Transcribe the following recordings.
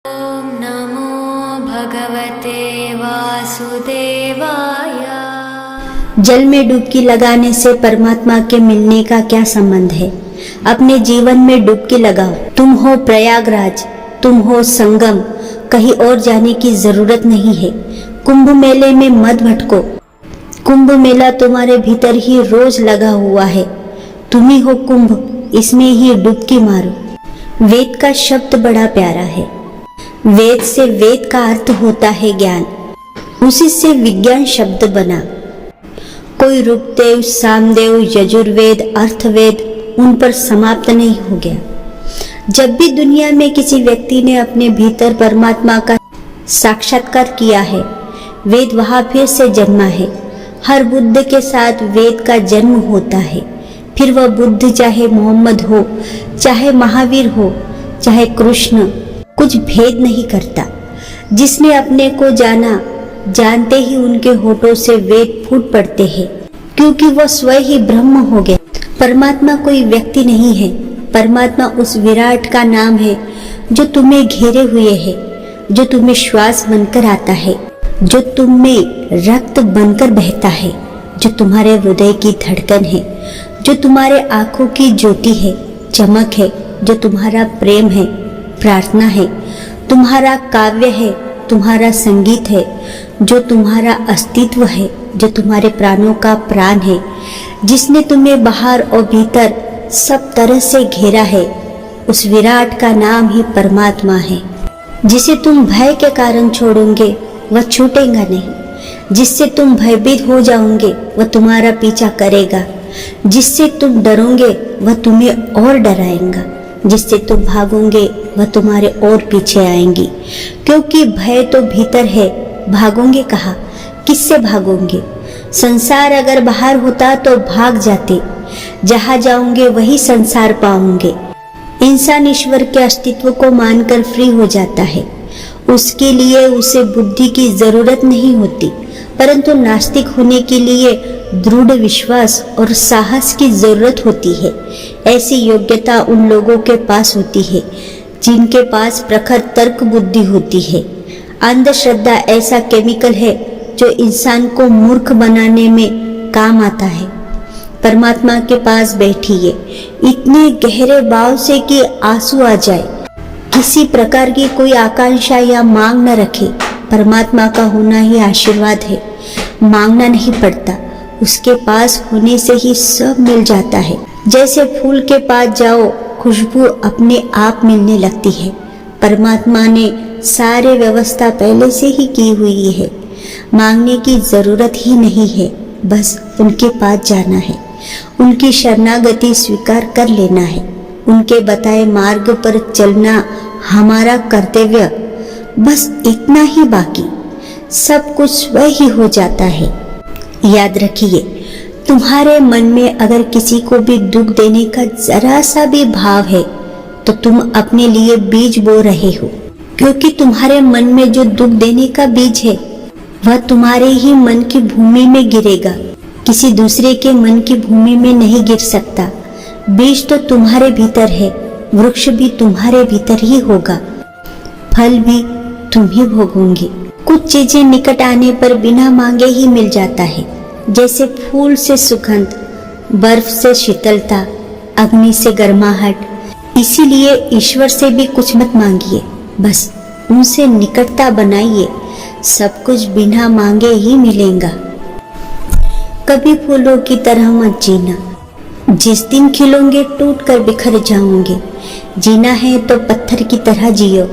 ओम नमो भगवते वासुदेवाय। जल में डुबकी लगाने से परमात्मा के मिलने का क्या संबंध है? अपने जीवन में डुबकी लगाओ। तुम हो प्रयागराज, तुम हो संगम, कहीं और जाने की जरूरत नहीं है। कुंभ मेले में मत भटको। कुंभ मेला तुम्हारे भीतर ही रोज लगा हुआ है। तुम ही हो कुंभ, इसमें ही डुबकी मारो। वेद का शब्द बड़ा प्यारा है। वेद से वेद का अर्थ होता है ज्ञान, उसी से विज्ञान शब्द बना। कोई ऋग्वेद, सामदेव, यजुर्वेद, अर्थवेद उन पर समाप्त नहीं हो गया। जब भी दुनिया में किसी व्यक्ति ने अपने भीतर परमात्मा का साक्षात्कार किया है, वेद वहां फिर से जन्मा है। हर बुद्ध के साथ वेद का जन्म होता है। फिर वह बुद्ध चाहे मोहम्मद हो, चाहे महावीर हो, चाहे कृष्ण, कुछ भेद नहीं करता। जिसने अपने को जाना, जानते ही उनके होठों से वेद फूट पड़ते हैं, क्योंकि वह स्वयं ही ब्रह्म हो गया। परमात्मा कोई व्यक्ति नहीं है। परमात्मा उस विराट का नाम है जो तुम्हें घेरे हुए है, जो तुम्हें श्वास बनकर आता है, जो तुम में रक्त बनकर बहता है, जो तुम्हारे हृदय की धड़कन है, जो तुम्हारे आंखों की ज्योति है, चमक है, जो तुम्हारा प्रेम है, प्रार्थना है, तुम्हारा काव्य है, तुम्हारा संगीत है, जो तुम्हारा अस्तित्व है, जो तुम्हारे प्राणों का प्राण है, जिसने तुम्हें बाहर और भीतर सब तरह से घेरा है। उस विराट का नाम ही परमात्मा है। जिसे तुम भय के कारण छोड़ोगे वह छूटेगा नहीं। जिससे तुम भयभीत हो जाओगे वह तुम्हारा पीछा करेगा। जिससे तुम डरोगे वह तुम्हें और डराएगा। जिससे तुम भागोगे वह तुम्हारे और पीछे आएंगी। क्योंकि भय तो भीतर है, भागोगे कहाँ? किससे भागोगे? संसार अगर बाहर होता तो भाग जाते। जहाँ जाओगे वही संसार पाओगे। इंसान ईश्वर के अस्तित्व को मानकर फ्री हो जाता है। उसके लिए उसे बुद्धि की जरूरत नहीं होती, परंतु नास्तिक होने के लिए दृढ़ विश्वास और साहस की जरूरत होती है। ऐसी योग्यता उन लोगों के पास होती है जिनके पास प्रखर तर्क बुद्धि होती है। अंधश्रद्धा ऐसा केमिकल है जो इंसान को मूर्ख बनाने में काम आता है। परमात्मा के पास बैठिए इतने गहरे भाव से कि आंसू आ जाए। किसी प्रकार की कोई आकांक्षा या मांग न रखे। परमात्मा का होना ही आशीर्वाद है। मांगना नहीं पड़ता, उसके पास होने से ही सब मिल जाता है। जैसे फूल के पास जाओ, खुशबू अपने आप मिलने लगती है। परमात्मा ने सारे व्यवस्था पहले से ही की हुई है। मांगने की जरूरत ही नहीं है, बस उनके पास जाना है। उनकी शरणागति स्वीकार कर लेना है। उनके बताए मार्ग पर चलना हमारा कर्तव्य। बस इतना ही बाकी, सब कुछ स्वयं ही हो जाता है। याद रखिए, तुम्हारे मन में अगर किसी को भी दुख देने का जरा सा भी भाव है तो तुम अपने लिए बीज बो रहे हो। क्योंकि तुम्हारे मन में जो दुख देने का बीज है वह तुम्हारे ही मन की भूमि में गिरेगा। किसी दूसरे के मन की भूमि में नहीं गिर सकता। बीज तो तुम्हारे भीतर है, वृक्ष भी तुम्हारे भीतर ही होगा, फल भी तुम ही भोगोगे। कुछ चीजें निकट आने पर बिना मांगे ही मिल जाता है, जैसे फूल से सुगंध, बर्फ से शीतलता, अग्नि से गर्माहट। इसीलिए ईश्वर से भी कुछ मत मांगिए, बस उनसे निकटता बनाइए। सब कुछ बिना मांगे ही मिलेगा। कभी फूलों की तरह मत जीना। जिस दिन खिलोगे टूट कर बिखर जाओगे। जीना है तो पत्थर की तरह जियो।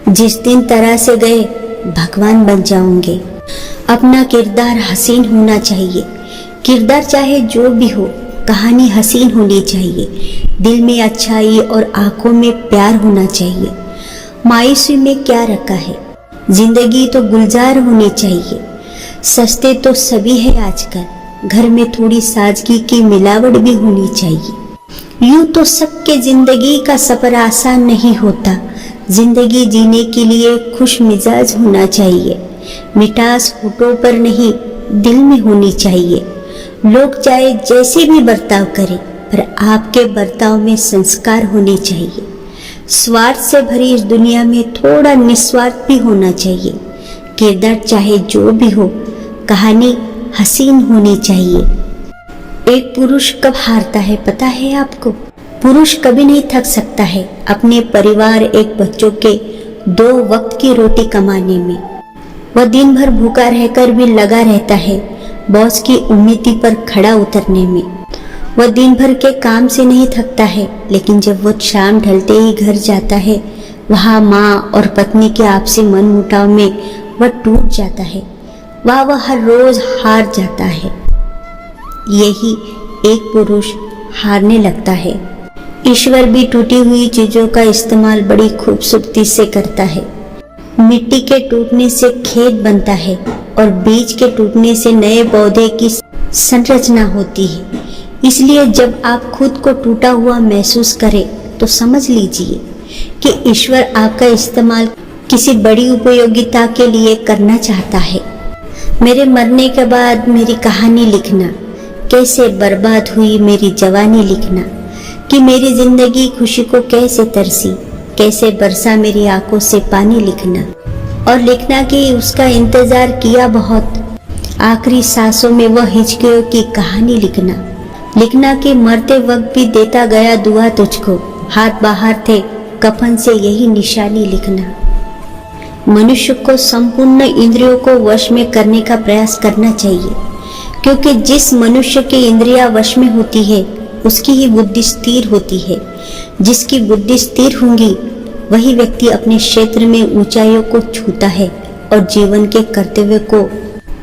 जिस दिन तरह से गए भगवान बन जाओगे। अपना किरदार हसीन होना चाहिए। किरदार चाहे जो भी हो, कहानी हसीन होनी चाहिए। दिल में अच्छाई और आंखों में प्यार होना चाहिए। मायूसी में क्या रखा है? जिंदगी तो गुलजार होनी चाहिए। सस्ते तो सभी है आजकल, घर में थोड़ी सादगी की मिलावट भी होनी चाहिए। यूं तो सबके जिंदगी का सफर आसान नहीं होता। जिंदगी जीने के लिए खुश मिजाज होना चाहिए। मिठास होठों पर नहीं, दिल में होनी चाहिए। लोग चाहे जैसे भी बर्ताव करें, पर आपके बर्ताव में संस्कार होने चाहिए। स्वार्थ से भरी इस दुनिया में थोड़ा निस्वार्थ भी होना चाहिए। किरदार चाहे जो भी हो, कहानी हसीन होनी चाहिए। एक पुरुष कब हारता है पता है आपको? पुरुष कभी नहीं थक सकता है अपने परिवार एक बच्चों के 2 वक्त की रोटी कमाने में। वह दिन भर भूखा रहकर भी लगा रहता है बॉस की उम्मीद पर खड़ा उतरने में। वह दिन भर के काम से नहीं थकता है, लेकिन जब वह शाम ढलते ही घर जाता है, वहाँ माँ और पत्नी के आपसी मनमुटाव में वह टूट जाता है। वह हर रोज हार जाता है। यही एक पुरुष हारने लगता है। ईश्वर भी टूटी हुई चीजों का इस्तेमाल बड़ी खूबसूरती से करता है। मिट्टी के टूटने से खेत बनता है और बीज के टूटने से नए पौधे की संरचना होती है। इसलिए जब आप खुद को टूटा हुआ महसूस करें तो समझ लीजिए कि ईश्वर आपका इस्तेमाल किसी बड़ी उपयोगिता के लिए करना चाहता है। मेरे मरने के बाद मेरी कहानी लिखना, कैसे बर्बाद हुई मेरी जवानी लिखना, कि मेरी जिंदगी खुशी को कैसे तरसी, कैसे बरसा मेरी आंखों से पानी लिखना। और लिखना कि उसका इंतजार किया बहुत, आखिरी सांसों में वह हिचकियों की कहानी लिखना। लिखना कि मरते वक्त भी देता गया दुआ तुझको, हाथ बाहर थे कफन से यही निशानी लिखना। मनुष्य को संपूर्ण इंद्रियों को वश में करने का प्रयास करना चाहिए, क्योंकि जिस मनुष्य की इंद्रियां वश में होती है उसकी ही बुद्धि स्थिर होती है। जिसकी बुद्धि स्थिर होगी वही व्यक्ति अपने क्षेत्र में ऊंचाइयों को छूता है और जीवन के कर्तव्य को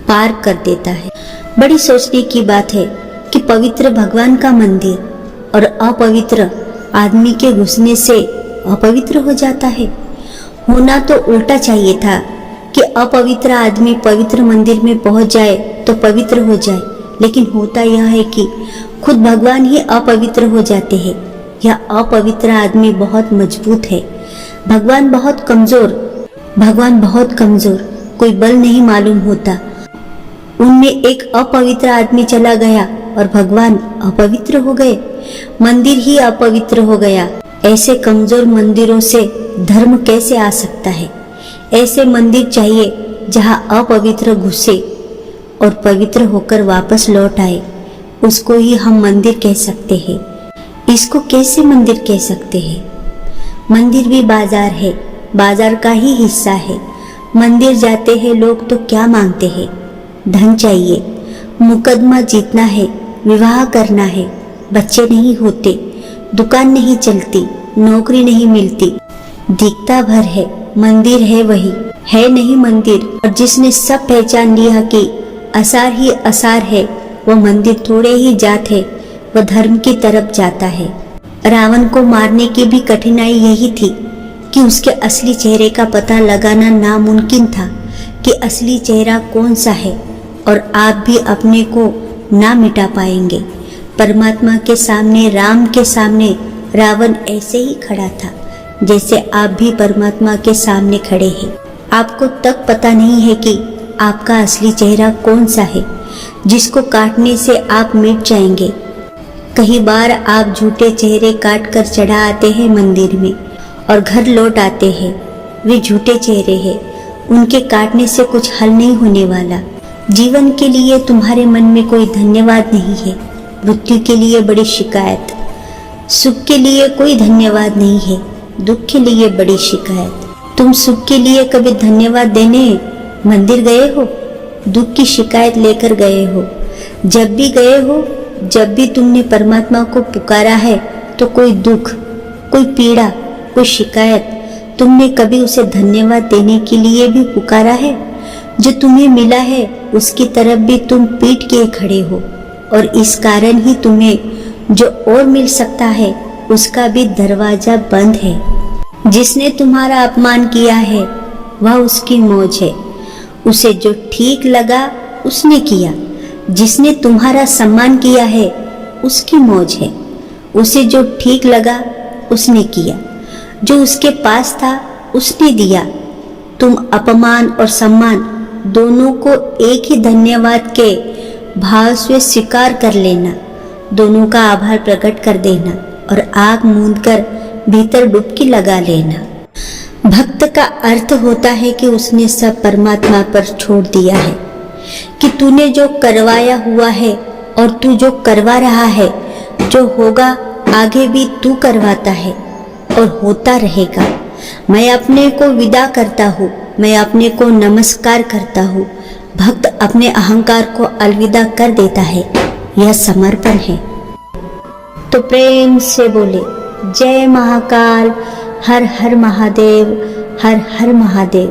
पार कर देता है। बड़ी सोचने की बात है कि पवित्र भगवान का मंदिर और अपवित्र आदमी के घुसने से अपवित्र हो जाता है। होना तो उल्टा चाहिए था कि अपवित्र आदमी पवित्र मंदिर में पहुंच जाए तो पवित्र हो जाए, लेकिन होता यह है कि खुद भगवान ही अपवित्र हो जाते हैं। यह अपवित्र आदमी बहुत मजबूत है, भगवान बहुत कमजोर, कोई बल नहीं मालूम होता। उनमें एक अपवित्र आदमी चला गया और भगवान अपवित्र हो गए, मंदिर ही अपवित्र हो गया। ऐसे कमजोर मंदिरों से धर्म कैसे आ सकता है? ऐसे मंदिर चाहिए जहां अपवित्र घुसे और पवित्र होकर वापस लौट आए। उसको ही हम मंदिर कह सकते हैं। इसको कैसे मंदिर कह सकते हैं? मंदिर भी बाजार है, बाजार का ही हिस्सा है। मंदिर जाते हैं लोग तो क्या मांगते हैं? धन चाहिए, मुकदमा जीतना है, विवाह करना है, बच्चे नहीं होते, दुकान नहीं चलती, नौकरी नहीं मिलती, दिखता भर है, मंदिर है वही है नहीं मंदिर। और जिसने सब पहचान लिया कि आसार ही आसार है, वह मंदिर थोड़े ही जात है, वह धर्म की तरफ जाता है। रावण को मारने की भी कठिनाई यही थी कि उसके असली चेहरे का पता लगाना नामुमकिन था कि असली चेहरा कौन सा है, और आप भी अपने को ना मिटा पाएंगे। परमात्मा के सामने, राम के सामने रावण ऐसे ही खड़ा था जैसे आप भी परमात्मा के सामने खड़े हैं। आपको तक पता नहीं है कि आपका असली चेहरा कौन सा है, जिसको काटने से आप मिट जाएंगे। कई बार आप झूठे चेहरे काट कर चढ़ा आते हैं मंदिर में और घर लौट आते हैं। वे झूठे चेहरे हैं, उनके काटने से कुछ हल नहीं होने वाला। जीवन के लिए तुम्हारे मन में कोई धन्यवाद नहीं है, मृत्यु के लिए बड़ी शिकायत, सुख के लिए कोई धन्यवाद नहीं है, दुख के लिए बड़ी शिकायत। तुम सुख के लिए कभी धन्यवाद देने मंदिर गए हो? दुख की शिकायत लेकर गए हो? जब भी गए हो, जब भी तुमने परमात्मा को पुकारा है तो कोई दुख, कोई पीड़ा, कोई शिकायत, तुमने कभी उसे धन्यवाद देने के लिए भी पुकारा है? जो तुम्हें मिला है उसकी तरफ भी तुम पीट किए खड़े हो, और इस कारण ही तुम्हें जो और मिल सकता है उसका भी दरवाजा बंद है। जिसने तुम्हारा अपमान किया है वह उसकी मौज है, उसे जो ठीक लगा उसने किया। जिसने तुम्हारा सम्मान किया है उसकी मौज है, उसे जो ठीक लगा उसने किया, जो उसके पास था उसने दिया। तुम अपमान और सम्मान दोनों को एक ही धन्यवाद के भाव से स्वीकार कर लेना, दोनों का आभार प्रकट कर देना और आंख मूंदकर भीतर डुबकी लगा लेना। भक्त का अर्थ होता है कि उसने सब परमात्मा पर छोड़ दिया है, कि तूने जो करवाया हुआ है और तू जो करवा रहा है, जो होगा आगे भी तू करवाता है और होता रहेगा। मैं अपने को विदा करता हूँ, मैं अपने को नमस्कार करता हूँ। भक्त अपने अहंकार को अलविदा कर देता है, यह समर्पण है। तो प्रेम से बोले जय महाकाल, हर हर महादेव, हर हर महादेव।